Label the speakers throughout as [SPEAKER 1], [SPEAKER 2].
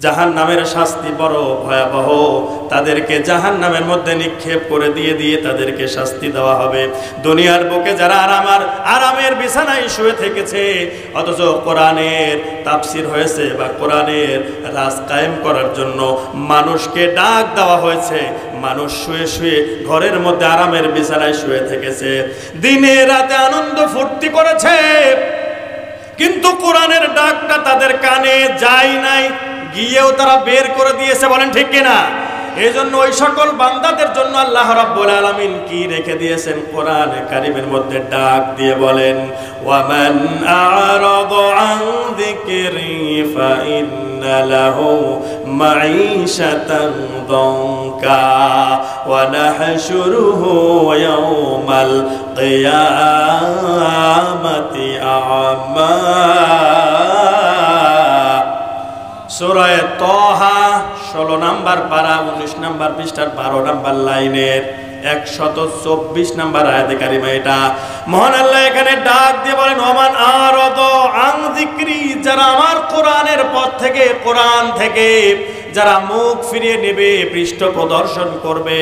[SPEAKER 1] জাহান্নামের শাস্তি বড় ভয়াবহ। তাদেরকে জাহান্নামের মধ্যে নিক্ষেপ করে দিয়ে তাদেরকে শাস্তি দেওয়া হবে। দুনিয়ার বুকে যারা আরামের বিছানায় শুয়ে থেকেছে, অথচ কোরআনের তাফসির হয়েছে বা কোরআনের রাজ কায়েম করার জন্য মানুষকে ডাক দেওয়া হয়েছে। মানুষ শুয়ে শুয়ে ঘরের মধ্যে আরামের বিছানায় শুয়ে থেকেছে, দিনে রাতে আনন্দ ফুর্তি করেছে, কিন্তু কোরআনের ডাকটা তাদের কানে যায় নাই, গিয়েও তারা বের করে দিয়েছে। বলেন ঠিক কিনা? এই জন্য ওই সকল বান্দাদের জন্য আল্লাহ রাব্বুল আলামিন কি রেখে দিয়েছেন কোরআনে কারীমের মধ্যে ডাক দিয়ে বলেন, ওয়ামান আ'রাদা আন যিকরি ফাইন্না লাহু মাঈশাতান দানকা ওয়া নাহশুরুহু ইয়াওমাল কিয়ামাতি আ'মা। সূরা তাহা 16 নম্বর পারা 19 নম্বর পৃষ্ঠার 12 নম্বর লাইনের 124 নম্বর আয়াতে কারিমা। এটা মহান আল্লাহ এখানে ডাক দিয়ে বলেন, ওমান আরাদা আন যিকরি, যারা আমার কোরআনের পথ থেকে, কোরআন থেকে যারা মুখ ফিরিয়ে নেবে, পৃষ্ঠ প্রদর্শন করবে,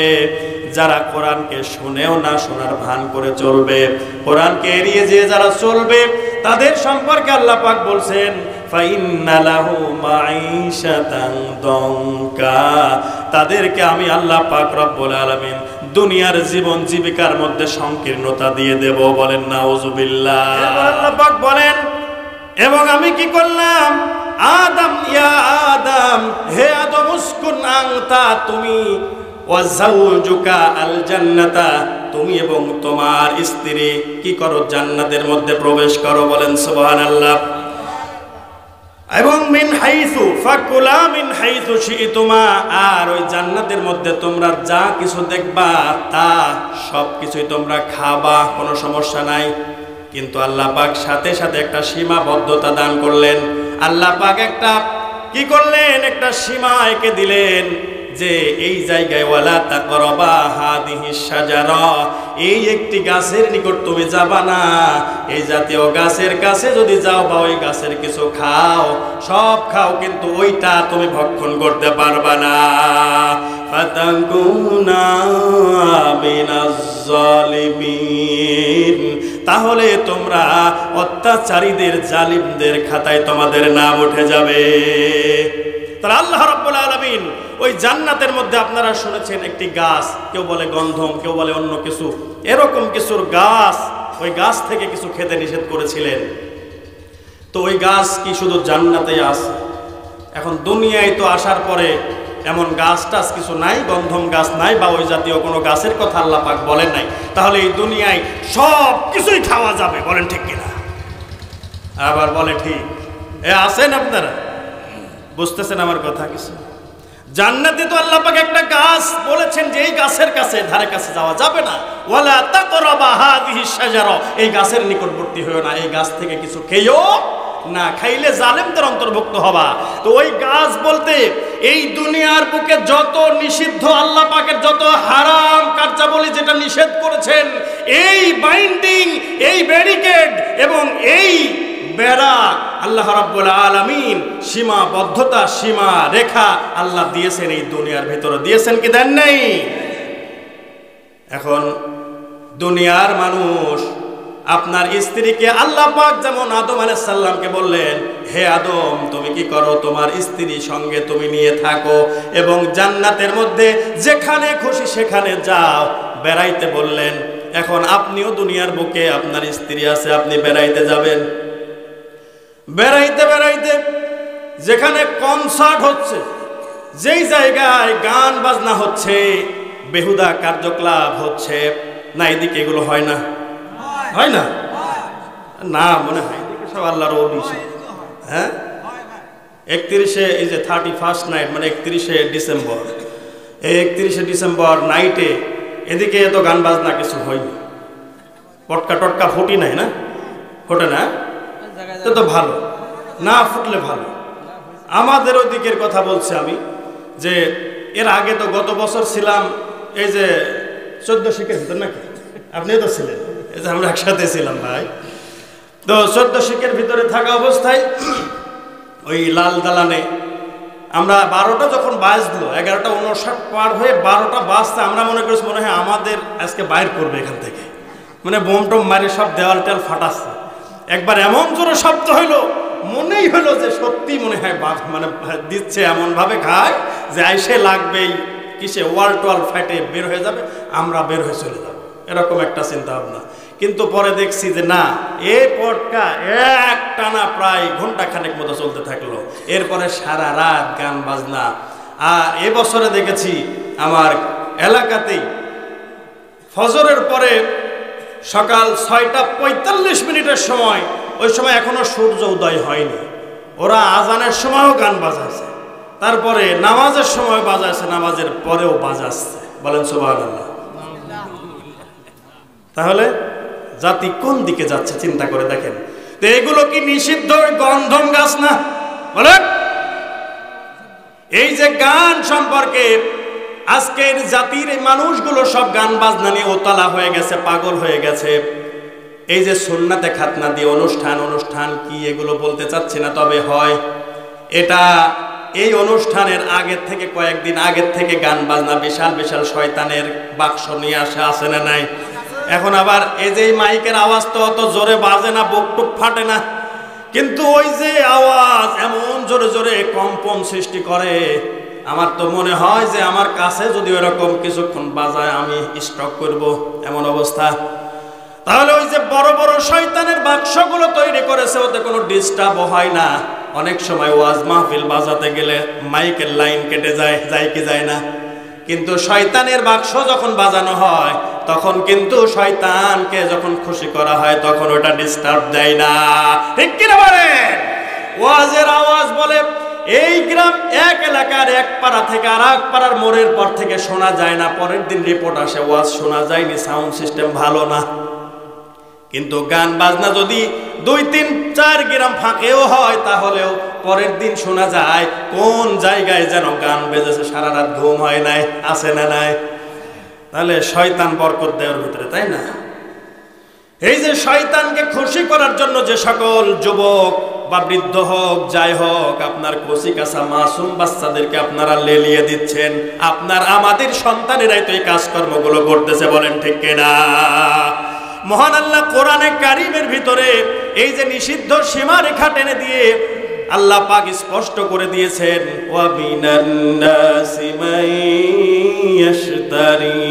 [SPEAKER 1] যারা কোরআনকে শুনেও না শোনার ভান করে চলবে, কোরআনকে এড়িয়ে যে যারা চলবে, তাদের সম্পর্কে আল্লাহ পাক বলছেন ফাইন্না লাহু মাঈশাতান দানকা, তাদেরকে আমি আল্লাহ পাক রব্বুল আলামিন দুনিয়ার জীবন জীবিকার মধ্যে সংকীর্ণতা দিয়ে দেব। বলেন নাউজুবিল্লাহ। আল্লাহ পাক বলেন, এবং আমি কি করলাম, আদম ইয়া আদম, হে আদম, উসকুন আনতা, তুমি, ওয়া যাওজুকা আল জান্নাতা, তুমি এবং তোমার স্ত্রী কি করো, জান্নাতের মধ্যে প্রবেশ করো। বলেন সুবহানাল্লাহ। এবং মিন হাইসু ফাকুলা মিন হাইসু শিইতুমা, আর ওই জান্নাতের মধ্যে তোমরা যা কিছু দেখবা তা সব কিছুই তোমরা খাবা, কোনো সমস্যা নাই। কিন্তু আল্লাহ পাক সাথে সাথে একটা সীমাবদ্ধতা দান করলেন। আল্লাহ পাক একটা কি করলেন, একটা সীমা এঁকে দিলেন যে এই জায়গায় ওয়ালা তাকরাবা হাদিহিস শাজারা, এই একটি গাছের নিকট তুমি যাবা না। এই জাতীয় গাছের কাছে যদি যাও বা ওই গাছের কিছু খাও, সব খাও, কিন্তু ওইটা তুমি ভক্ষণ করতে পারবা না। ফাতাকুনা মিনাজ জালিমিন, তাহলে তোমরা অত্যাচারীদের, জালিমদের খাতায় তোমাদের নাম উঠে যাবে। তাহলে আল্লাহ রাব্বুল আলামিন ওই জান্নাতের মধ্যে, আপনারা শুনেছেন একটি গাছ, কেউ বলে গন্ধম, কেউ বলে অন্য কিছু, এরকম কিছুর গাছ, ওই গাছ থেকে কিছু খেতে নিষেধ করেছিলেন। তো ওই গাছ কি শুধু জান্নাতেই আছে? এখন দুনিয়ায় তো আসার পরে এমন গাছ টাছ কিছু নাই, গন্ধম গাছ নাই বা ওই জাতীয় কোনো গাছের কথা আল্লাহ পাক বলেন নাই। তাহলে এই দুনিয়ায় সব কিছুই খাওয়া যাবে। বলেন ঠিক কিনা? আবার বলে ঠিক। আছেন আপনারা? বুঝতেছেন আমার কথা কিছু? জান্নাতে তো আল্লাহ পাক একটা গাছ বলেছেন যে এই গাছের কাছে, ধারে কাছে যাওয়া যাবে না। ওয়ালা তাকরাবা হাদিহিস শাজারা, এই গাছের নিকটবর্তী হয়ো না, এই গাছ থেকে কিছু খেয়ো না, খাইলে জালেমদের অন্তর্ভুক্ত হবা। তো ওই গাছ বলতে এই দুনিয়ার বুকে যত নিষিদ্ধ, আল্লাহ পাকের যত হারাম কার্যাবলী যেটা নিষেধ করেছেন, এই বাইন্ডিং, এই ব্যারিকেড এবং এই বেড়া আল্লাহ রাব্বুল আলামিন, সীমাবদ্ধতা, সীমা রেখা আল্লাহ দিয়েছেন, এই দুনিয়ার ভিতরে দিয়েছেন কি দেন নাই? এখন দুনিয়ার মানুষ, আপনার স্ত্রীকে আল্লাহ পাক যেমন আদম আলাইহিস সালামকে বললেন, হে আদম, তুমি কি করো, তোমার স্ত্রীর সঙ্গে তুমি নিয়ে থাকো এবং জান্নাতের মধ্যে যেখানে খুশি সেখানে যাও, বেড়াইতে বললেন। এখন আপনিও দুনিয়ার বুকে, আপনার স্ত্রী আছে, আপনি বেড়াইতে যাবেন। বেড়াইতে বেড়াইতে যেখানে কনসার্ট হচ্ছে, যেই জায়গায় গান বাজনা হচ্ছে, বেহুদা কার্যকলাপ হচ্ছে, না এদিকে এগুলো হয় না? হয় না? না মনে হয় এদিকে সব আল্লাহর ওলি। হ্যাঁ, 31 এই যে 31st নাইট, মানে 31 ডিসেম্বর, এই 31 ডিসেম্বর নাইটে এদিকে এত গান বাজনা কিছু হয়নি, পটকা টটকা ফুটি নাই, না ফোটে না, তো ভালো না, ফুটলে ভালো। আমাদের ওই দিকের কথা বলছি আমি, যে এর আগে তো গত বছর ছিলাম এই যে 14 শিখের ভিতর, নাকি আপনিও তো ছিলেন, এই যে আমরা একসাথে ছিলাম ভাই। তো 14 শিখের ভিতরে থাকা অবস্থায় ওই লাল দালানে আমরা 12টা যখন বাজলো, 11:59 পার হয়ে 12টা বাজতে আমরা মনে করছি মনে হয় আমাদের আজকে বাইর করবে এখান থেকে, মানে বোম টোম মারি সব দেওয়াল টেল ফাটাচ্ছে। একবার এমন জোরে শব্দ হইলো, মনেই হলো যে সত্যি মনে হয় মানে দিচ্ছে, এমনভাবে খায় যে আইসে লাগবেই, কিসে ওয়াল টোয়াল ফাটে বের হয়ে যাবে, আমরা বের হয়ে চলে যাব, এরকম একটা চিন্তা ভাবনা। কিন্তু পরে দেখছি যে না, এই পটকা এক টানা প্রায় ঘন্টাখানেক মতো চলতে থাকলো। এরপরে সারা রাত গান বাজনা। আর এবছরে দেখেছি আমার এলাকাতেই ফজরের পরে সকাল 6:45 সময়, ওই সময় এখনো সূর্য উদয় হয়নি, ওরা আজানের সময়ও গান বাজাচ্ছে, তারপরে নামাজের সময় বাজাচ্ছে, নামাজের পরেও বাজাচ্ছে। বলেন সুবহানাল্লাহ। তাহলে জাতি কোন দিকে যাচ্ছে চিন্তা করে দেখেন তো। এগুলো কি নিষিদ্ধ গন্ধম গাছ না? বলেন। এই যে গান সম্পর্কে আজকের জাতির মানুষগুলো সব গান বাজনা নিয়ে ওতালা হয়ে গেছে, পাগল হয়ে গেছে। এই যে সুন্নাতে খাতনা দিয়ে অনুষ্ঠান কি এগুলো বলতে চাচ্ছি না, তবে হয় এটা এই অনুষ্ঠানের আগের থেকে কয়েকদিন আগের থেকে গান বাজনা বিশাল বিশাল শয়তানের বাক্স নিয়ে আসে না নাই? এখন আবার এই যে মাইকের আওয়াজ তো অত জোরে বাজে না, বুক টুক ফাটে না, কিন্তু ওই যে আওয়াজ এমন জোরে জোরে কম্পন সৃষ্টি করে, আমার তো মনে হয় যে আমার কাছে যদি এরকম কিছুক্ষণ বাজায় আমি স্ট্রোক করব, এমন অবস্থা। তাহলে ওই যে বড় বড় শয়তানের বাক্সগুলো তৈরি করেছে, ওতে কোনো ডিস্টার্ব হয় না। অনেক সময় ওয়াজ মাহফিল বাজাতে গেলে মাইকের লাইন কেটে যায় কি যায় না, কিন্তু শয়তানের বাক্স যখন বাজানো হয় তখন কিন্তু শয়তানকে যখন খুশি করা হয় তখন ওটা ডিস্টার্ব দেয় না। ঠিক কিনা বলেন? ওয়াজের আওয়াজ বলে এই গ্রাম এক এলাকার এক পাড়া থেকে আর এক পাড়ার মোড়ের পর থেকে শোনা যায় না, পরের দিন রিপোর্ট আসে ওয়াজ শোনা যায়নি, সাউন্ড সিস্টেম ভালো না। কিন্তু গান বাজনা যদি 2-3-4 গ্রাম ফাঁকেও হয় তাহলেও পরের দিন শোনা যায় কোন জায়গায় যেন গান বেজেছে, সারা রাত ঘুম হয় নাই, আছে না নাই? তাহলে শয়তান বরকত দেওয়ার ভিতরে, তাই না? এই যে শয়তানকে খুশি করার জন্য যে সকল যুবক বা বৃদ্ধ হোক যাই হোক আপনার কচি কাঁচা মাসুম বাচ্চাদেরকে আপনারা লেলিয়ে দিচ্ছেন, আপনার আমাদের সন্তানেরাই তো এই কাজকর্মগুলো করতেছে। বলেন ঠিক কিনা? মহান আল্লাহ কোরআনে কারিমের ভিতরে এই যে নিষিদ্ধ সীমারেখা টেনে দিয়ে আল্লাহ পাক স্পষ্ট করে দিয়েছেন, ওয়া মিনান নাসি মান ইয়াশতারি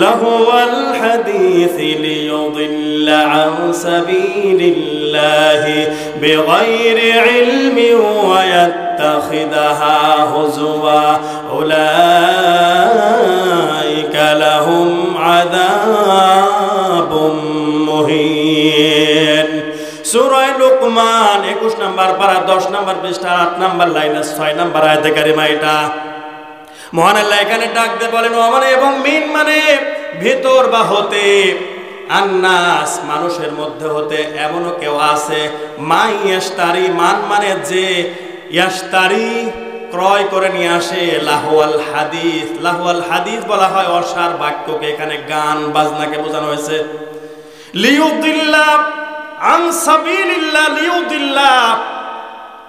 [SPEAKER 1] লাহুল হাদিস লিয়ুদিল্লা আন সাবিলিল্লাহি বিগাইরি ইলমিন ওয়া ইয়াত্তাখিদাহা হুজওয়া উলাইকা লাহুম আযাবুম মুহিন। সূরা লুকমান 21 নম্বর পারা 10 নম্বর পৃষ্ঠা 8 নম্বর লাইনে 6 নম্বর আয়াতে কারিমা এটা। মহান আল্লাহ এখানে ডাক দিয়ে বলেন ও মানে এবং মিন মানে ভিতর বা হতে, আন্নাস মানুষের মধ্যে হতে এমনও কেউ আছে, মা ইয়াশতারি মান মানে যে, ইয়াশতারি ক্রয় করে নিয়ে আসে, লাহুয়াল হাদিস। লাহুয়াল হাদিস বলা হয় অসার বাক্যকে, এখানে গান বাজনাকে বোঝানো হয়েছে। লিয়ুদিল্লা আন সাবিলিল্লাহ, লিয়ুদিল্লা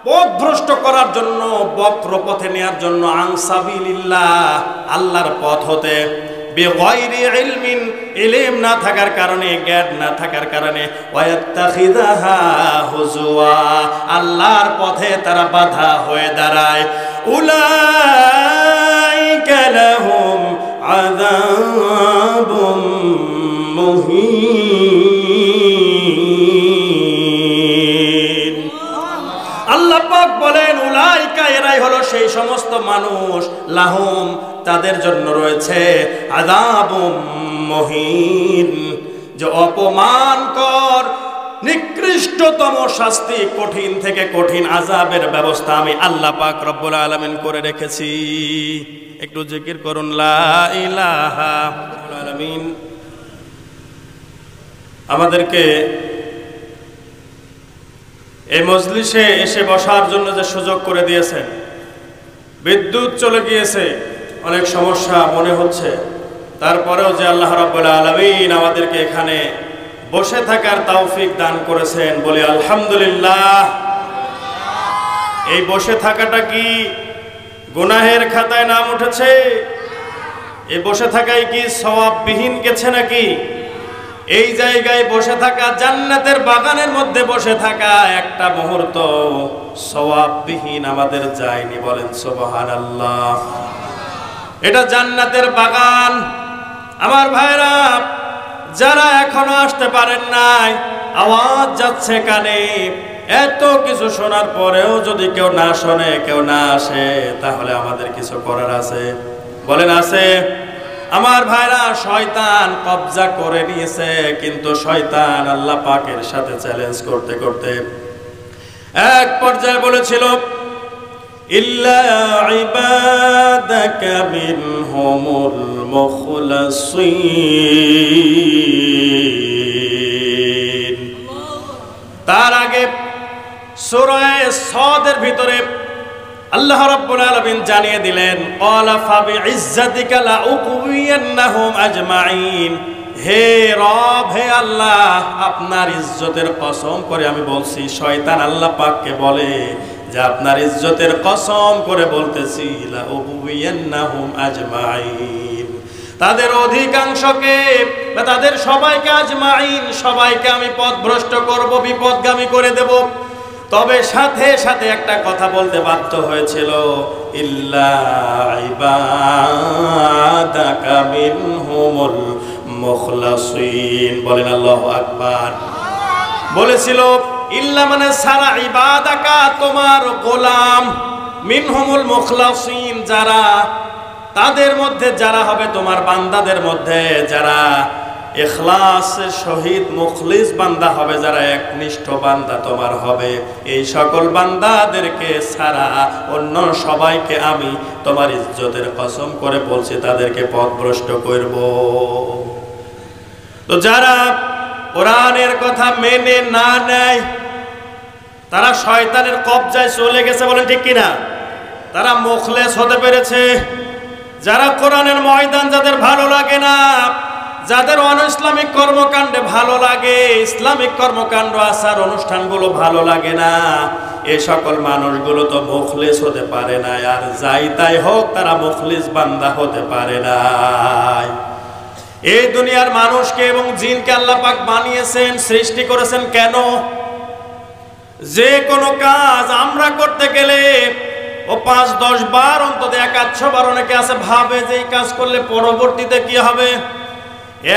[SPEAKER 1] পথভ্রষ্ট করার জন্য, বক্র পথে নেয়ার জন্য, আন সাবিলিল্লাহ আল্লাহর পথ হতে, বিগাইরি ইলমিন ইলম না থাকার কারণে, জ্ঞান না থাকার কারণে, ওয়ায়াত্তাখিদাহা হুজুয়া আল্লাহর পথে তারা বাধা হয়ে দাঁড়ায়। উলাইকা লাহুম আযাবুম মুহিন। আল্লাহ পাক বলেন উলাইকা এরাই হলো সেই সমস্ত মানুষ, লাহুম তাদের জন্য রয়েছে, আযাবুম মুহিন যে অপমানকর নিকৃষ্টতম শাস্তি, কঠিন থেকে কঠিন আযাবের ব্যবস্থা আমি আল্লাহ পাক রব্বুল আলামিন করে রেখেছি। একটু জিকির করুন লা ইলাহা ইল্লাল্লাহ আলামিন। আমাদেরকে এই মজলিসে এসে বসার জন্য যে সুযোগ করে দিয়েছেন, বিদ্যুৎ চলে গিয়েছে, অনেক সমস্যা মনে হচ্ছে, তারপরেও যে আল্লাহ রাব্বুল আলামিন আমাদেরকে এখানে বসে থাকার তৌফিক দান করেছেন, বলি আলহামদুলিল্লাহ। এই বসে থাকাটা কি গুনাহের খাতায় নাম উঠেছে? এই বসে থাকায় কি সওয়াববিহীন গেছে নাকি? এই জায়গায় বসে থাকা, জান্নাতের বাগানের মধ্যে বসে থাকা একটা মুহূর্ত সওয়াববিহীন আমাদের যায়নি, বলেন সুবহানাল্লাহ। এটা জান্নাতের বাগান। আমার ভাইরা, যারা এখনো আসতে পারেন নাই, আওয়াজ যাচ্ছে কানে, এত কিছু শোনার পরেও যদি কেউ না শোনে, কেউ না আসে, তাহলে আমাদের কিছু করার আছে? বলেন আছে? আমার ভাইরা, শয়তান কবজা করে নিয়েছে, কিন্তু শয়তান আল্লাহ পাকের সাথে চ্যালেঞ্জ করতে করতে এক পর্যায়ে বলেছিল, ইল্লা ইবাদাকা মিনহুমুল মুখলাসিন। তার আগে সূরা সাদের ভিতরে আল্লাহ রাব্বুল আলামিন জানিয়ে দিলেন, ক্বালা ফাবিইজ্জাতিকা লাউকুইয়ান্নাহুম আজমাইন। হে রব, হে আল্লাহ, আপনার ইজ্জতের কসম করে আমি বলছি। শয়তান আল্লাহ পাককে বলে যে আপনার ইজ্জতের কসম করে বলতেছি, লাউকুইয়ান্নাহুম আজমাইন, তাদের অধিকাংশকে বা তাদের সবাইকে, আজমাইন সবাইকে আমি পথভ্রষ্ট করব, বিপদগামী করে দেব। তবে সাথে সাথে একটা কথা বলতে বাধ্য হয়েছিল, ইল্লা ইবাদাকা মিনহুমুল মুখলাসিন। বলেন আল্লাহু আকবার। বলেছিল ইল্লা মানে সারা, ইবাদাকা তোমার গোলাম, মিনহুমুল মুখলাসিন যারা, তাদের মধ্যে যারা হবে, তোমার বান্দাদের মধ্যে যারা ইখলাসের সহিত মুখলিস বান্দা হবে, যারা একনিষ্ঠ বান্দা তোমার হবে, এই সকল বান্দাদেরকে ছাড়া অন্য সবাইকে আমি তোমার ইজ্জতের কসম করে বলছি তাদেরকে পথভ্রষ্ট করব। তো যারা কোরআনের কথা মেনে না নেয়, তারা শয়তানের কবজায় চলে গেছে, বলেন ঠিক কিনা? তারা মুখলেস হতে পেরেছে। যারা কোরআনের ময়দান যাদের ভালো লাগে না, যাদের অনইসলামিক কর্মকাণ্ডে ভালো লাগে, ইসলামিক কর্মকাণ্ড আচার অনুষ্ঠানগুলো ভালো লাগে না, এই সকল মানুষগুলো তো মুখলিস হতে পারে না। আর যাই তাই হোক, তারা মুখলিস বান্দা হতে পারে না। এই দুনিয়ার মানুষকে এবং জিনকে আল্লাহ পাক বানিয়েছেন, সৃষ্টি করেছেন কেন? যে কোনো কাজ আমরা করতে গেলে ও ৫-১০ বার, অন্তত ১-১০০ বার অনেকে আছে ভাবে যে এই কাজ করলে পরবর্তীতে কি হবে।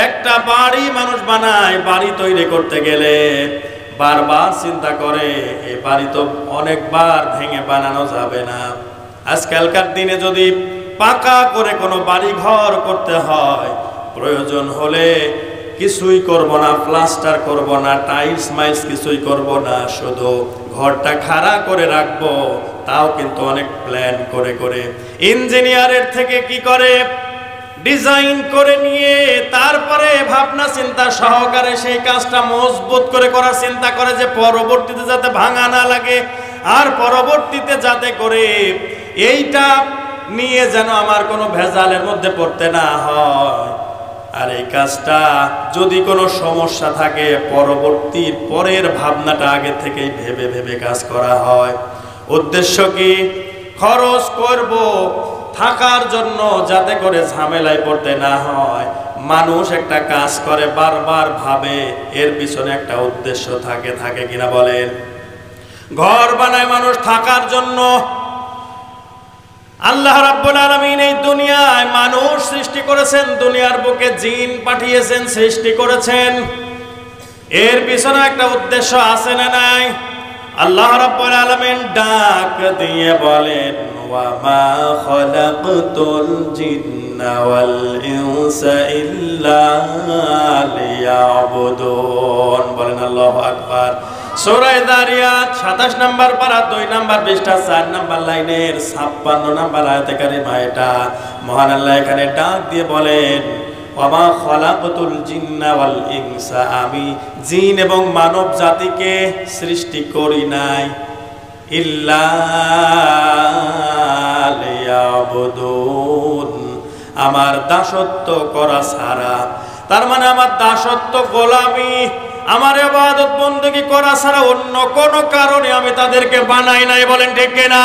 [SPEAKER 1] একটা বাড়ি মানুষ বানায়, বাড়ি তৈরি করতে গেলে বারবার চিন্তা করে এই বাড়ি তো অনেকবার ভেঙে বানানো যাবে না। আজকালকার দিনে যদি পাকা করে কোনো বাড়ি ঘর করতে হয়, প্রয়োজন হলে কিছুই করব না, প্লাস্টার করব না, টাইলস মাইলস কিছুই করব না, শুধু ঘরটা খাড়া করে রাখবো। তাও কিন্তু অনেক প্ল্যান করে করে ইঞ্জিনিয়ারের থেকে কি করে, ডিজাইন করে নিয়ে তারপরে ভাবনা চিন্তা সহকারে সেই কাজটা মজবুত করে করার চিন্তা করে, যে পরবর্তীতে যাতে ভাঙা না লাগে, আর পরবর্তীতে যাতে করে এইটা নিয়ে যেন আমার কোনো ভেজালের মধ্যে পড়তে না হয়। আর এই কাজটা যদি কোনো সমস্যা থাকে, পরের ভাবনাটা আগে থেকেই ভেবে ভেবে কাজ করা হয়। উদ্দেশ্য কি? খরচ করব থাকার জন্য, যাতে করে ঝামেলায় পড়তে না হয়। মানুষ একটা কাজ করে বারবার ভাবে, এর পিছনে একটা উদ্দেশ্য থাকে কিনা বলেন? ঘর বানায় মানুষ থাকার জন্য। আল্লাহ রাব্বুল আলামিন এই দুনিয়ায় মানুষ সৃষ্টি করেছেন, দুনিয়ার বুকে জিন পাঠিয়েছেন, সৃষ্টি করেছেন। এর পিছনে একটা উদ্দেশ্য আছে না নাই? আল্লাহ রাব্বুল আলামিন ডাক দিয়ে বলেন, ওয়া মা খালাকতুল জিন্না ওয়াল ইনসা ইল্লা লিয়াবুদুন। বলেন আল্লাহু আকবার। সূরা যারিয়াত ২৭ নম্বর পারা ২ নম্বর পৃষ্ঠা ৪ নম্বর লাইনের ৫৬ নম্বর আয়াতে কারিমা এটা। মহান আল্লাহ এখানে ডাক দিয়ে বলেন, ওয়া মা খালাকতুল জিন্না ওয়াল ইনসা, আমি জিন এবং মানব জাতিকে সৃষ্টি করি নাই, ইল্লা লিয়াবুদুন, আমার দাসত্ব করা ছাড়া। তার মানে আমার দাসত্ব, গোলামি, আমার ইবাদত বندگی করা ছাড়া অন্য কোনো কারণে আমি তাদেরকে বানাই নাই। বলেন ঠিক কিনা?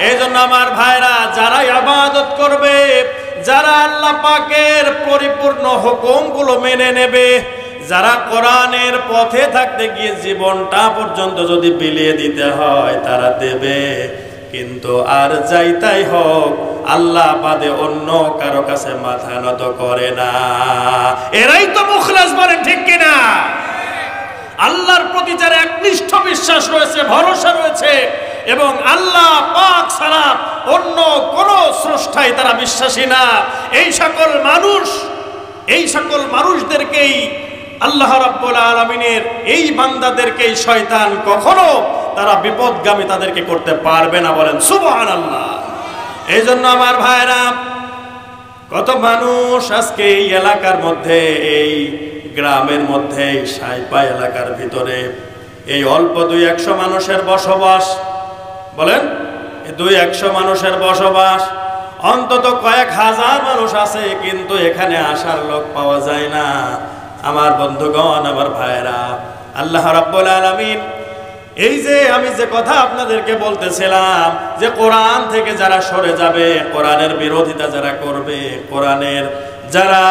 [SPEAKER 1] এই জন্য আমার ভাইরা, যারা ইবাদত করবে, যারা আল্লাহ পাকের পরিপূর্ণ হুকুমগুলো মেনে নেবে, যারা কোরআনের পথে থাকতে গিয়ে জীবনটা পর্যন্ত যদি বিলিয়ে দিতে হয় তারা দেবে, কিন্তু আর যাই তাই হোক আল্লাহ বাদে অন্য কারো কাছে মাথা নত করে না। এরাই তো মুখলাস, বলেন ঠিক কিনা? আল্লাহর প্রতি যার একনিষ্ঠ বিশ্বাস রয়েছে, ভরসা রয়েছে, এবং আল্লাহ পাক ছাড়া অন্য কোন স্রষ্টায় তারা বিশ্বাসী না, এই সকল মানুষদেরকেই আল্লাহ রাব্বুল আলামিনের এই বান্দাদেরকেই শয়তান কখনো তারা বিপদগামী তাদেরকে করতে পারবে না, বলেন সুবহানাল্লাহ। এই জন্য আমার ভাইরা, কত মানুষ আজকে এই এলাকার মধ্যে, এই গ্রামের মধ্যে, এই সাইপা এলাকার ভিতরে এই অল্প 200 মানুষের বসবাস, বলেন 200 মানুষের বসবাস, অন্তত কয়েক হাজার মানুষ আছে, কিন্তু এখানে আসার লোক পাওয়া যায় না। আমার বন্ধুগণ, আমার ভাইরা, আল্লাহ রাব্বুল আলামিন এই যে আমি যে কথা আপনাদেরকে বলতেছিলাম, যে কোরআন থেকে যারা সরে যাবে, কোরআনের বিরোধিতা যারা করবে, কোরআনের যারা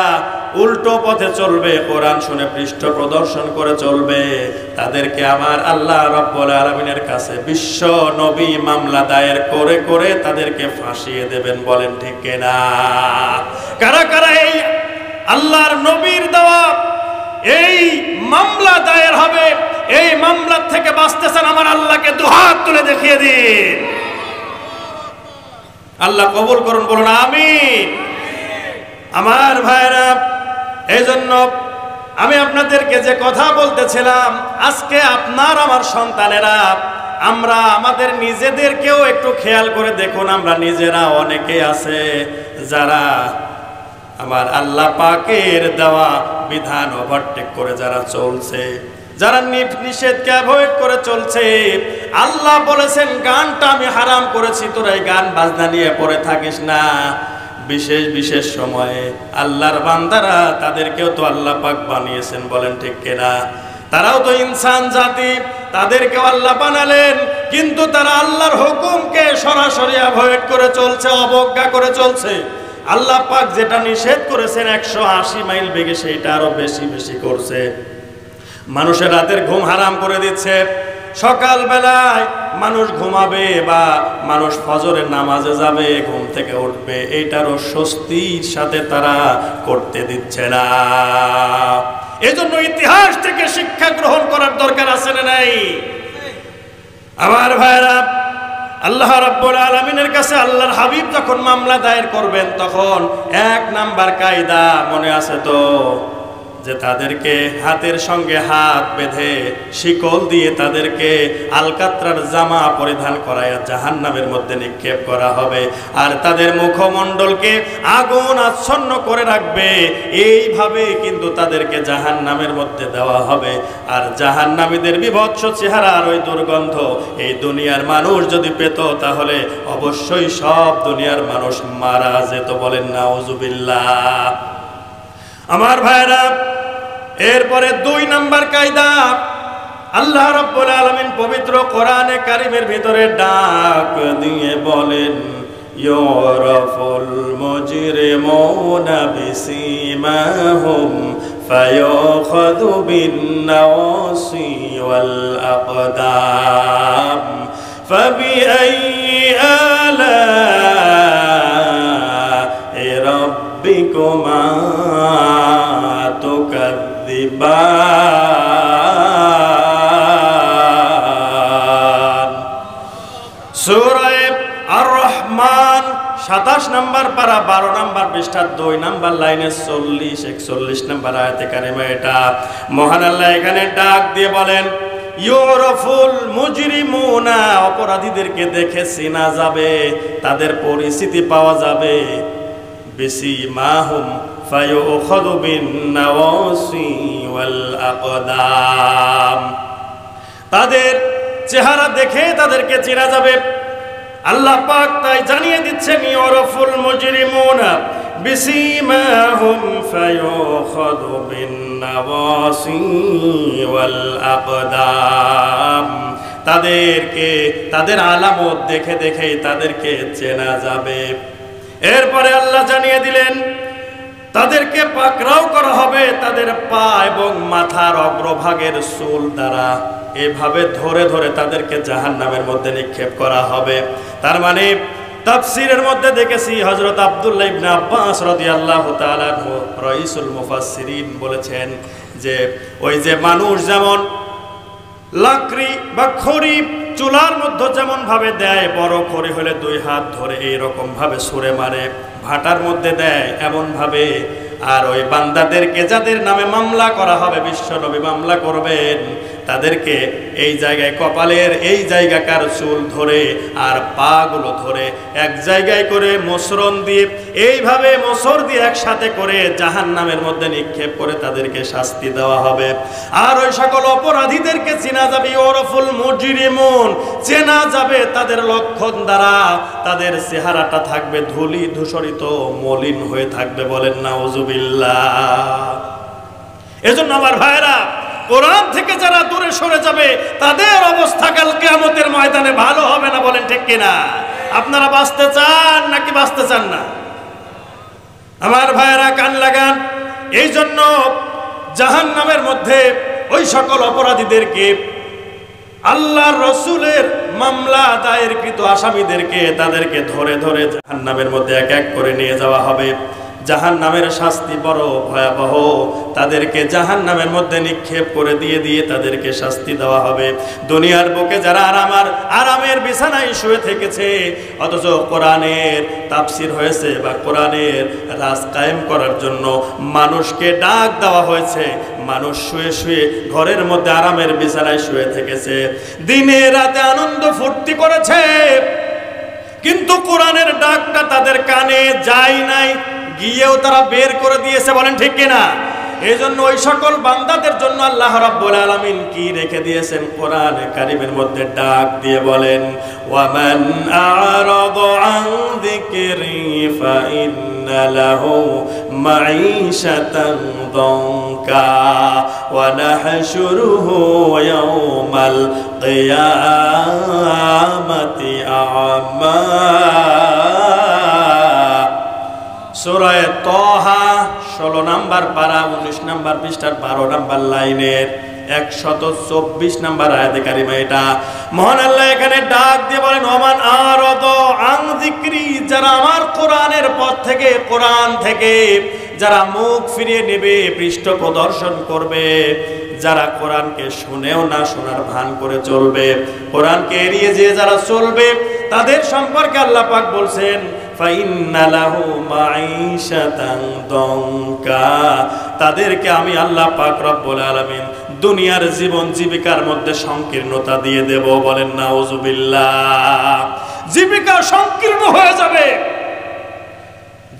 [SPEAKER 1] উল্টো পথে চলবে, কোরআন শুনে পৃষ্ঠ প্রদর্শন করে চলবে, তাদেরকে আমার আল্লাহ রাব্বুল আলামিনের কাছে বিশ্ব নবী মামলা দায়ের করে করে তাদেরকে ফাঁসিয়ে দেবেন, বলেন ঠিক কিনা? কারা কারা এই আল্লাহর নবীর দেওয়া এই মামলা দায়ের হবে, এই মামলা থেকে বাঁচতেছেন, আমার আল্লাহকে দুহাত তুলে দেখিয়ে দিন। আল্লাহ কবুল করুন, বলুন আমিন। আমার ভাইরা, এই জন্য আমি আপনাদেরকে যে কথা বলতেছিলাম, আজকে আপনার আমার সন্তানেরা, আমরা আমাদের নিজেদেরকেও একটু খেয়াল করে দেখুন, আমরা নিজেরা অনেকেই আছে যারা আমার আল্লাহ পাকের দেওয়া বিধান ওভারটেক করে যারা চলছে, যারা নিষেধকে অ্যাভয়েড করে চলছে। আল্লাহ বলেছেন গানটা আমি হারাম করেছি, তোরা এই গান বাজনা নিয়ে পড়ে থাকিস না। বিশেষ বিশেষ সময়ে আল্লাহর বান্দারা, তাদেরকেও তো আল্লাহ পাক বানিয়েছেন, বলেন ঠিক কিনা? তারাও তো ইনসান জাতি, তাদেরকেও আল্লাহ বানালেন, কিন্তু তারা আল্লাহর হুকুমকে সরাসরি অ্যাভয়েড করে চলছে, অবজ্ঞা করে চলছে। আল্লাহ পাক যেটা নিষেধ করেছেন 180 মাইল বেগে, সেইটা আরো বেশি বেশি করছে। মানুষের রাতের ঘুম হারাম করে দিচ্ছে, সকাল বেলায় মানুষ ঘুমাবে বা মানুষ ফজরের নামাজে যাবে, ঘুম থেকে উঠবে, এইটারও স্বস্তির সাথে তারা করতে দিচ্ছে না। এজন্য ইতিহাস থেকে শিক্ষা গ্রহণ করার দরকার আছে না নাই? আমার ভাইরা, আল্লাহ রাব্বুল আলামিনের কাছে আল্লাহর হাবিব যখন মামলা দায়ের করবেন, তখন 1 নাম্বার কায়দা মনে আছে তো, যে তাদেরকে হাতের সঙ্গে হাত বেঁধে শিকল দিয়ে তাদেরকে আলকাত্রার জামা পরিধান করায়া জাহান্নামের মধ্যে নিক্ষেপ করা হবে, আর তাদের মুখমণ্ডলকে আগুন আচ্ছন্ন করে রাখবে। এইভাবে কিন্তু তাদেরকে জাহান্নামের মধ্যে দেওয়া হবে। আর জাহান্নামীদের বিভৎস চেহারা আর ওই দুর্গন্ধ এই দুনিয়ার মানুষ যদি পেত, তাহলে অবশ্যই সব দুনিয়ার মানুষ মারা যেত, বলেন নাউজুবিল্লাহ। আমার ভাইরা, এরপরে 2 নাম্বার কায়দা, আল্লাহ রাব্বুল আলামিন পবিত্র কোরআনে কারীমের ভিতরে ডাক দিয়ে বলেন, ইউরাফুল মুজরিমুনা বিসীমাহুম ফায়ুখাযু বিন-নাওয়াসি ওয়াল আকদাম ফাবিআইয়ি আলা'i রাব্বিকুমা সূরা আর-রহমান 27 নম্বর পারা 12 নম্বর পৃষ্ঠার 2 নম্বর লাইনে 40-41 নম্বর আয়াতে কারিমা। এটা মহান আল্লাহ এখানে ডাক দিয়ে বলেন, ইউরাফুল মুজরিমুনা, অপরাধীদেরকে দেখে চেনা যাবে, তাদের পরিচিতি পাওয়া যাবে, বিসীমাহুম ফায়ুখাযু বিন-নাওয়াসি ওয়াল আকদাম, তাদের চেহারা দেখে তাদেরকে চেনা যাবে। আল্লাহ পাক তাই জানিয়ে দিচ্ছেন, ইউরাফুল মুজরিমুনা বিসীমাহুম ফায়ুখাযু বিন-নাওয়াসি ওয়াল আকদাম, তাদেরকে তাদের আলামত দেখে দেখেই তাদেরকে চেনা যাবে। এরপরে আল্লাহ জানিয়ে দিলেন তাদেরকে পাকড়াও করা হবে তাদের পা এবং মাথার অগ্রভাগের চুল দ্বারা, এভাবে ধরে ধরে তাদেরকে জাহান্নামের মধ্যে নিক্ষেপ করা হবে। তার মানে তাফসীরের মধ্যে দেখেছি হযরত আব্দুল্লাহ ইবনে আব্বাস রাদিয়াল্লাহু তাআলা আনহু রাইসুল মুফাসসিরিন বলেছেন যে ওই যে মানুষ যেমন লাকড়ি বা খড়ি চুলার মধ্যে যেমন ভাবে দেয়, বড় খড়ি হলে 2 হাত ধরে এইরকম ভাবে ছুঁড়ে মারে, ভাটার মধ্যে দেয় এমন ভাবে। আর ওই বান্দাদেরকে যাদের নামে মামলা করা হবে, বিশ্বনবী মামলা করবেন, তাদেরকে এই জায়গায় কপালের এই জায়গাকার চুল ধরে আর পা গুলো ধরে এক জায়গায় করে মোসরণ দিয়ে এইভাবে মোসর দিয়ে একসাথে করে জাহান্নামের মধ্যে নিক্ষেপ করে তাদেরকে শাস্তি দেওয়া হবে। আর ওই সকল অপরাধীদেরকে চেনা যাবে, ওরফুল মুজরিমুন, চেনা যাবে তাদের লক্ষণ দ্বারা। তাদের চেহারাটা থাকবে ধুলি ধূসরিত মলিন হয়ে থাকবে, বলেন নাউজুবিল্লাহ। এজন্য আমার ভাইরা, কোরআন থেকে যারা দূরে সরে যাবে তাদের অবস্থা কাল কিয়ামতের ময়দানে ভালো হবে না, বলেন ঠিক কিনা? আপনারা বাঁচতে চান নাকি বাঁচতে চান না? আমার ভাইরা কান লাগান। এই জন্য জাহান্নামের মধ্যে ওই সকল অপরাধীদেরকে, আল্লাহর রাসূলের মামলা দায়েরকৃত আসামিদেরকে তাদেরকে ধরে ধরে জাহান্নামের মধ্যে এক এক করে নিয়ে যাওয়া হবে। জাহান্নামের শাস্তি বড় ভয়াবহ, তাদেরকে জাহান্নামের মধ্যে নিক্ষেপ করে দিয়ে দিয়ে তাদেরকে শাস্তি দেওয়া হবে। দুনিয়ার বুকে যারা আরামের বিছানায় শুয়ে থেকেছে, অথচ কোরআনের তাফসীর হয়েছে বা কোরআনের রাজ কায়েম করার জন্য মানুষকে ডাক দেওয়া হয়েছে, মানুষ শুয়ে শুয়ে ঘরের মধ্যে আরামের বিছানায় শুয়ে থেকেছে, দিনে রাতে আনন্দ ফুর্তি করেছে, কিন্তু কোরআনের ডাকটা তাদের কানে যায় নাই, গিয়েও তারা বের করে দিয়েছে, বলেন ঠিক কিনা? এই জন্য ওই সকল বান্দাদের জন্য আল্লাহ রাব্বুল আলামিন কি রেখে দিয়েছেন কোরআনে কারীমের মধ্যে ডাক দিয়ে বলেন, ওয়ামান আ'রাদা আন যিকরি ফাইন্না লাহু মাঈশাতান দানকা ওয়া নাহশুরুহু ইয়াওমাল কিয়ামাতি আ'মা। সূরা তাহা 16 নম্বর পারা 19 নম্বর পৃষ্ঠার 12 নম্বর লাইনের 124 নম্বর আয়াতে কারিমা এটা। মহান আল্লাহ এখানে ডাক দিয়ে বলেন, ওমান আরাদা আন যিকরি, যারা আমার কোরআনের পথ থেকে, কোরআন থেকে যারা মুখ ফিরিয়ে নেবে, পৃষ্ঠ প্রদর্শন করবে, যারা কোরআনকে শুনেও না শোনার ভান করে চলবে, কোরআনকে এড়িয়ে যে যারা চলবে, তাদের সম্পর্কে আল্লাহ পাক বলছেন ফাইন্না লাহু মাঈশাতান দানকা, তাদেরকে আমি আল্লাহ পাক রব্বুল আলামিন দুনিয়ার জীবন জীবিকার মধ্যে সংকীর্ণতা দিয়ে দেব, বলেন নাউজুবিল্লাহ। জীবিকা সংকীর্ণ হয়ে যাবে,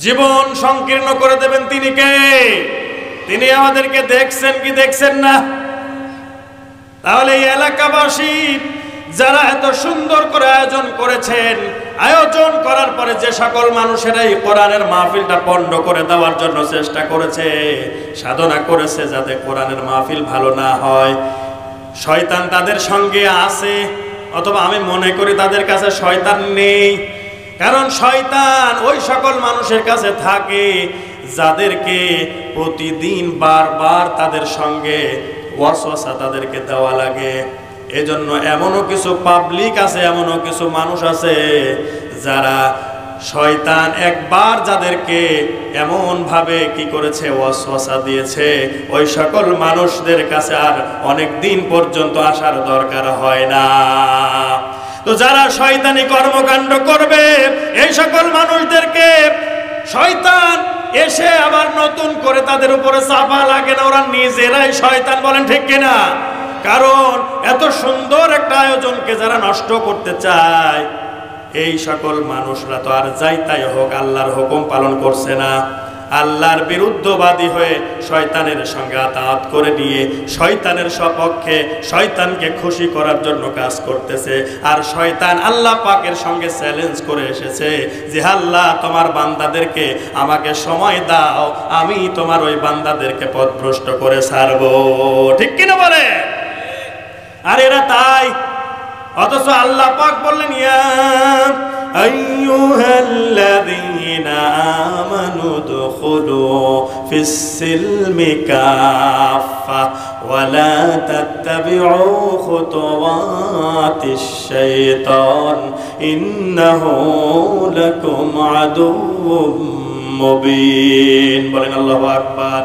[SPEAKER 1] জীবন সংকীর্ণ করে দেবেন তিনি কে? তিনি আমাদেরকে দেখছেন কি দেখছেন না? তাহলে এই এলাকাবাসী যারা এত সুন্দর করে আয়োজন করেছেন, আয়োজন করার পরে যে সকল মানুষেরা এই কোরআনের মাহফিলটা পণ্ড করে দেওয়ার জন্য চেষ্টা করেছে, সাধনা করেছে যাতে কোরআনের মাহফিল ভালো না হয়, শয়তান তাদের সঙ্গে আছে, অথবা আমি মনে করি তাদের কাছে শয়তান নেই। কারণ শয়তান ওই সকল মানুষের কাছে থাকে যাদেরকে প্রতিদিন বারবার তাদের সঙ্গে ওয়াসওয়াসা তাদেরকে দেওয়া লাগে। এজন্য এমনও কিছু পাবলিক আছে, এমনও কিছু মানুষ আছে যারা শয়তান একবার যাদেরকে এমন ভাবে কি করেছে, ওয়াসওয়াসা দিয়েছে, ওই সকল মানুষদের কাছে আর অনেক দিন পর্যন্ত আসার দরকার হয় না। তো যারা শয়তানি কর্মকাণ্ড করবে, এই সকল মানুষদেরকে শয়তান এসে আবার নতুন করে তাদের উপরে চাপা লাগে না, ওরা নিজেরাই শয়তান, বলেন ঠিক কিনা? কারণ এত সুন্দর একটা আয়োজনকে যারা নষ্ট করতে চায়, এই সকল মানুষরা তো আর যাই তাই হোক আল্লাহর হুকুম পালন করছে না, আল্লাহর বিরুদ্ধবাদী হয়ে শয়তানের সঙ্গে আতাত করে নিয়ে শয়তানের সপক্ষে শয়তানকে খুশি করার জন্য কাজ করতেছে। আর শয়তান আল্লাহ পাকের সঙ্গে চ্যালেঞ্জ করে এসেছে যে আল্লাহ তোমার বান্দাদেরকে আমাকে সময় দাও, আমি তোমার ওই বান্দাদেরকে পথভ্রষ্ট করে ছাড়বো, ঠিক কিনা বলে? আর এরা তাই অথচ আল্লাহ পাক বললেন ইয়া আইয়ুহাল্লাযীনা আমানু দুখুলু ফিস-সিলমি কাফা ওয়া লা তাত্তাবিউ খুতুওয়াতিশ শাইতান ইন্নাহু লাকুম আদুউম মুবিন। বলেন আল্লাহু আকবার।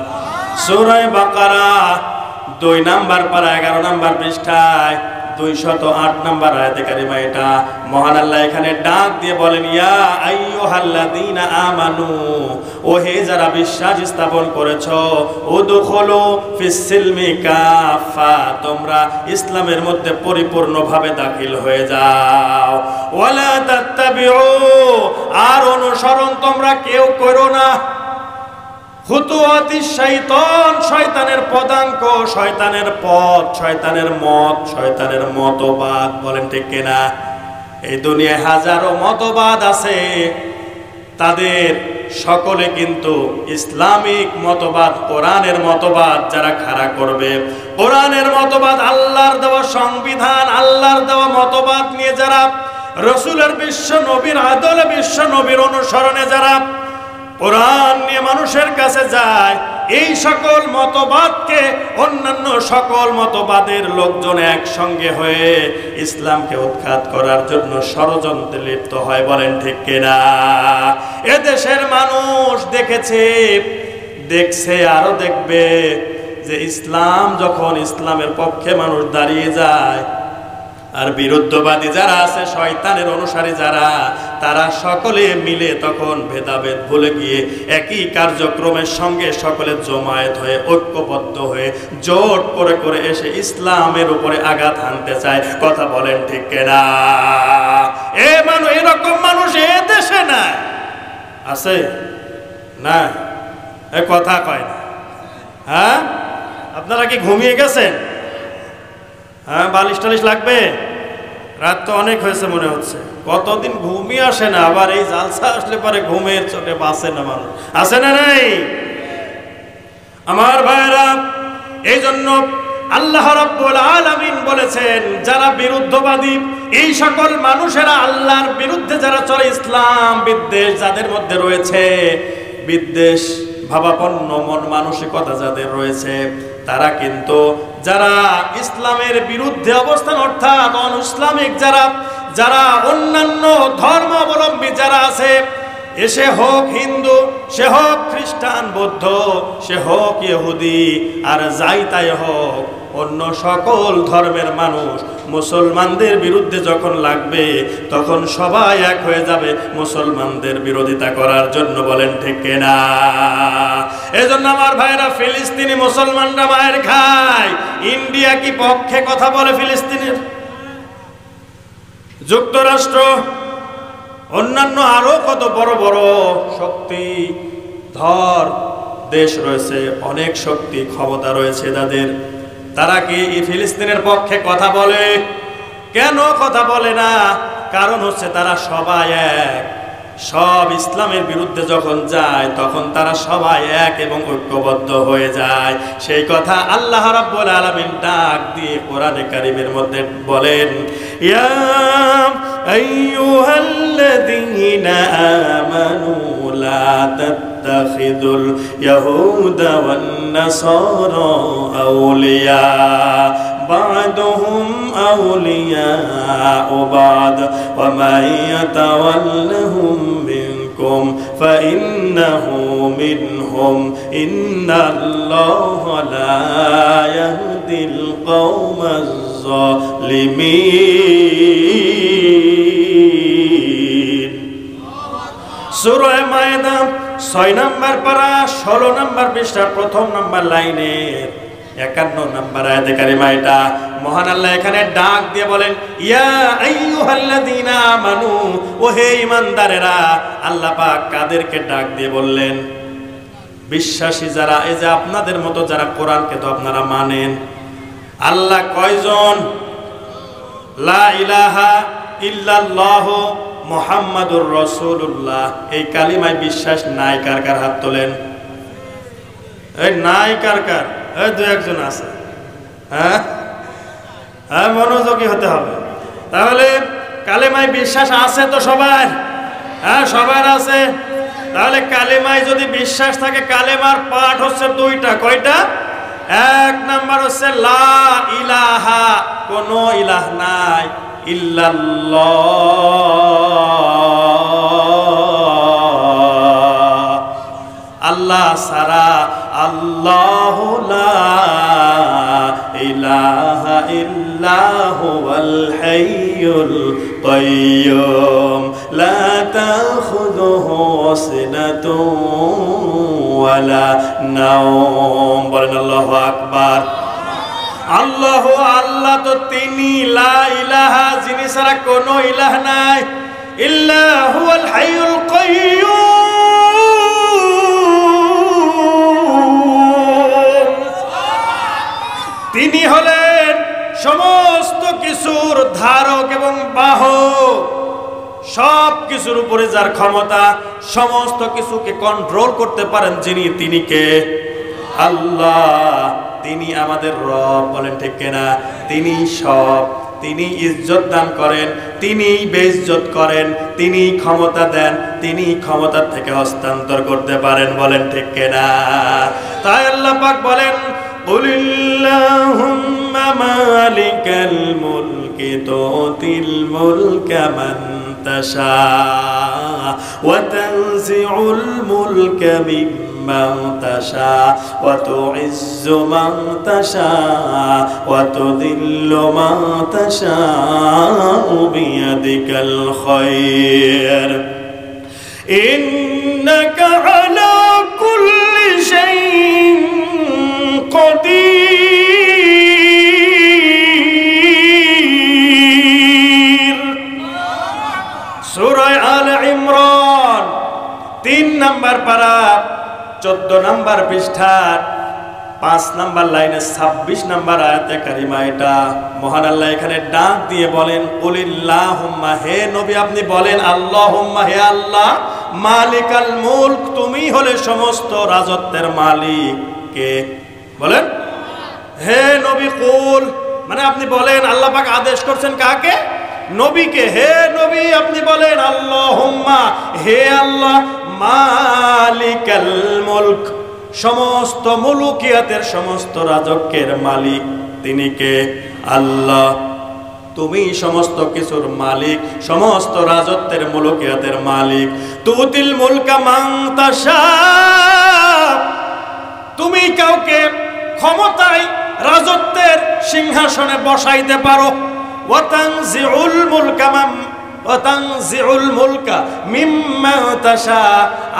[SPEAKER 1] সূরা বাকারা 2 নম্বর পারা 11 নম্বর পৃষ্ঠায় 208 নম্বর আয়াতে কারিমা এটা। মহান আল্লাহ এখানে ডাক দিয়ে বলেন ইয়া আইয়ুহাল্লাযীনা আমানু, ও হে যারা বিশ্বাস স্থাপন করেছো, উদখুলু ফিস-সিলমি কাফা, তোমরা ইসলামের মধ্যে পরিপূর্ণভাবে দাখিল হয়ে যাও। ওয়ালা তাত্তাবিউ, আর অনুসরণ তোমরা কেউ করো না, খুতুওয়াতিশ শাইতান, শয়তানের পদাঙ্ক, শয়তানের পথ, শয়তানের মত, শয়তানের মতবাদ। বলেন ঠিক কিনা? এই দুনিয়ায় হাজারো মতবাদ আছে, তাদের সকলে কিন্তু ইসলামিক মতবাদ, কোরআনের মতবাদ যারা খাড়া করবে, কোরআনের মতবাদ, আল্লাহর দেওয়া সংবিধান, আল্লাহর দেওয়া মতবাদ নিয়ে যারা রাসূলের বিশ্ব নবীর আদলে বিশ্ব নবীর অনুসরণে যারা কোরআন নিয়ে মানুষের কাছে যায়, এই সকল মতবাদকে অন্যান্য সকল মতবাদের লোকজন একসঙ্গে হয়ে ইসলামকে উৎখাত করার জন্য ষড়যন্ত্রে লিপ্ত হয়। বলেন ঠিক কিনা? এদেশের মানুষ দেখছে আরো দেখবে যে ইসলাম যখন ইসলামের পক্ষে মানুষ দাঁড়িয়ে যায়, আর বিরুদ্ধবাদী যারা আছে, শয়তানের অনুসারী যারা, তারা সকলে মিলে তখন ভেদাভেদ ভুলে গিয়ে একই কার্যক্রমের সঙ্গে সকলে জমায়েত হয়ে ঐক্যবদ্ধ হয়ে জোট করে করে এসে ইসলামের উপরে আঘাত হানতে চায়। কথা বলেন ঠিক কিনা? এরকম মানুষ এ দেশে নাই, আছে না? এ কথা কয় না। হ্যাঁ, আপনারা কি ঘুমিয়ে গেছেন? হ্যাঁ, বালিশ টালিশ লাগবে? রাত তো অনেক হয়েছে মনে হচ্ছে। কতদিন ঘুমই আসে না, আবার এই জালসা আসলে পরে ঘুমের চোটে বাঁচে না মানুষ। আসে না নাই আমার ভাইরা? এই জন্য আল্লাহ রাব্বুল আলামিন বলেছেন, যারা বিরুদ্ধবাদী, এই সকল মানুষেরা আল্লাহর বিরুদ্ধে যারা চলে, ইসলাম বিদ্বেষ যাদের মধ্যে রয়েছে, বিদ্বেষ ভাবাপন্ন মন মানসিকতা যাদের রয়েছে, তারা কিন্তু যারা ইসলামের বিরুদ্ধে অবস্থান, অর্থাৎ অন-ইসলামিক যারা অন্যান্য ধর্মাবলম্বী যারা আছে, এসে হোক হিন্দু, সে হোক খ্রিস্টান, বৌদ্ধ, সে হোক ইহুদি, আর যাই তাই হোক, অন্য সকল ধর্মের মানুষ মুসলমানদের বিরুদ্ধে যখন লাগবে, তখন সবাই এক হয়ে যাবে মুসলমানদের বিরোধিতা করার জন্য। বলেন ঠিক কিনা? এজন্য আমার ভাইরা, ফিলিস্তিনি মুসলমানরা মায়ের খায়, ইন্ডিয়া কি পক্ষে কথা বলে ফিলিস্তিনের? যুক্তরাষ্ট্র, অন্যান্য আরো কত বড় বড় শক্তিধর দেশ রয়েছে, অনেক শক্তি ক্ষমতা রয়েছে যাদের, তারা কি ফিলিস্তিনের পক্ষে কথা বলে? কেন কথা বলে না? কারণ হচ্ছে তারা সবাই এক। সব ইসলামের বিরুদ্ধে যখন যায়, তখন তারা সবাই এক এবং ঐক্যবদ্ধ হয়ে যায়। সেই কথা আল্লাহ রাব্বুল আলামিন ডাক দিয়ে কোরআনে কারীমের মধ্যে বলেন, ইয়া আইয়ুহাল্লাযীনা আমানু লা তাত্তাখিযুল ইয়াহুদা ওয়ান নাসারা আউলিয়া বা'দুহুম আউলিয়াউ বা'দ ওয়া মান ইয়াতাওয়াল্লাহুম মিনকুম ফাইন্নাহু মিনহুম ইন্নাল্লাহা লা ইয়াহদিল কওমাজ যালিমিন। সূরা মায়েদা 6 নম্বর পারা 16 নম্বর পৃষ্ঠার 1 নম্বর লাইনের 51 নম্বর আয়াতে কারিমা এটা। মহান আল্লাহ এখানে ডাক দিয়ে বলেন, ইয়া আইয়ুহাল্লাযীনা আমানু, ও হে ঈমানদারেরা। আল্লাহ পাক কাদেরকে ডাক দিয়ে বললেন? বিশ্বাসী যারা, এই যে আপনাদের মতো যারা কোরআনকে তো আপনারা মানেন। আল্লাহ কয়জন? লা ইলাহা ইল্লাল্লাহ মুহাম্মাদুর রাসূলুল্লাহ, এই কালিমায় বিশ্বাস নাই কার কার? হাত তোলেন। এই নাই কার কার? এই দু একজন আছে। হ্যাঁ, মনোযোগী হতে হবে। তাহলে কালেমায় বিশ্বাস আছে তো সবার? হ্যাঁ, সবার আছে। তাহলে কালেমায় যদি বিশ্বাস থাকে, কালেমার পাঠ হচ্ছে দুইটা। কয়টা? এক নাম্বার হচ্ছে লা ইলাহা, কোনো ইলাহ নাই, ইল্লাল্লাহ, আল্লাহ ছাড়া, আল্লাহু লা ইলাহা ইল্লাহু আল হাইয়ুল কাইয়্যুম লা তাখুযুহু সিনাতুন ওয়ালা নাওম। বলেন আল্লাহু আকবার। আল্লাহ, আল্লাহ তো তিনি, লা ইলাহা, যিনি ছাড়া কোনো ইলাহ নাই, ইল্লাহু আল হাইয়ুল কাইয়্যুম, তিনি হলেন সমস্ত কিছুর ধারক এবং বাহক, সব কিছুর উপরে যার ক্ষমতা, সমস্ত কিছুকে কন্ট্রোল করতে পারেন যিনি, তিনি কে? আল্লাহ। তিনি আমাদের রব। বলেন ঠিক কিনা? তিনি সব, তিনি ইজ্জত দান করেন, তিনি বেইজ্জত করেন, তিনি ক্ষমতা দেন, তিনি ক্ষমতার থেকে হস্তান্তর করতে পারেন। বলেন ঠিক কিনা? তাই আল্লাহ পাক বলেন, কুলিল্লাহুম্মা মালিকাল মুলকি তুতিল মুলকা মান তাশা ওয়া তানজিউল মুলকা মিম্মান তাশা ওয়া তুইজ্জু মান তাশা ওয়া তুযিল্লু মান তাশা বিয়াদিকাল খায়র ইন্নাকা আলা কুল্লি শাইইন কদির। সূরা আলে ইমরান 3 নম্বর পারা 14 নম্বর পৃষ্ঠার 5 নম্বর লাইনে 26 নম্বর আয়াতে কারিমা। এটা মহান আল্লাহ এখানে ডাক দিয়ে বলেন, কুলিল্লাহুম্মা, হে নবী আপনি বলেন, আল্লাহুম্মা, হে আল্লাহ, মালিকাল মুলক, তুমি হলে সমস্ত রাজত্বের মালিক। কে? বলেন। হে নবী, কুল মানে আপনি বলেন, আল্লাহ পাক আদেশ করছেন কাকে? নবীকে। হে নবী আপনি বলেন, আল্লাহুম্মা, হে আল্লাহ, মালিকাল মুলক, সমস্ত মুলুকিয়াতের, সমস্ত রাজত্বের মালিক তিনি কে? আল্লাহ। তুমি সমস্ত কিছুর মালিক, সমস্ত রাজত্বের, মুলুকিয়াতের মালিক। তুতিল মুলকা মান তাশা, তুমি কাউকে ক্ষমতায়, রাজত্বের সিংহাসনে বসাইতে পারো। ওয়া তানজিউল মুলকা মিম্মান তাশা,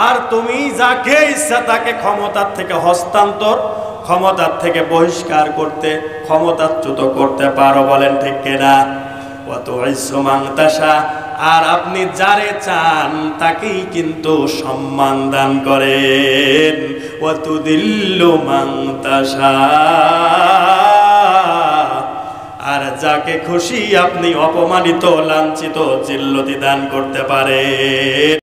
[SPEAKER 1] আর তুমি যাকে ইচ্ছা তাকে ক্ষমতার থেকে হস্তান্তর, ক্ষমতার থেকে বহিষ্কার করতে, ক্ষমতাচ্যুত করতে পারো। বলেন ঠিক কিনা? ওয়া তুইজ্জু মান তাশা, আর আপনি যারে চান তাকেই কিন্তু সম্মান দান করেন। ওয়া তুযিল্লু মান তাশা, আর যাকে খুশি আপনি অপমানিত, লাঞ্ছিত, জিল্লতি দান করতে পারেন।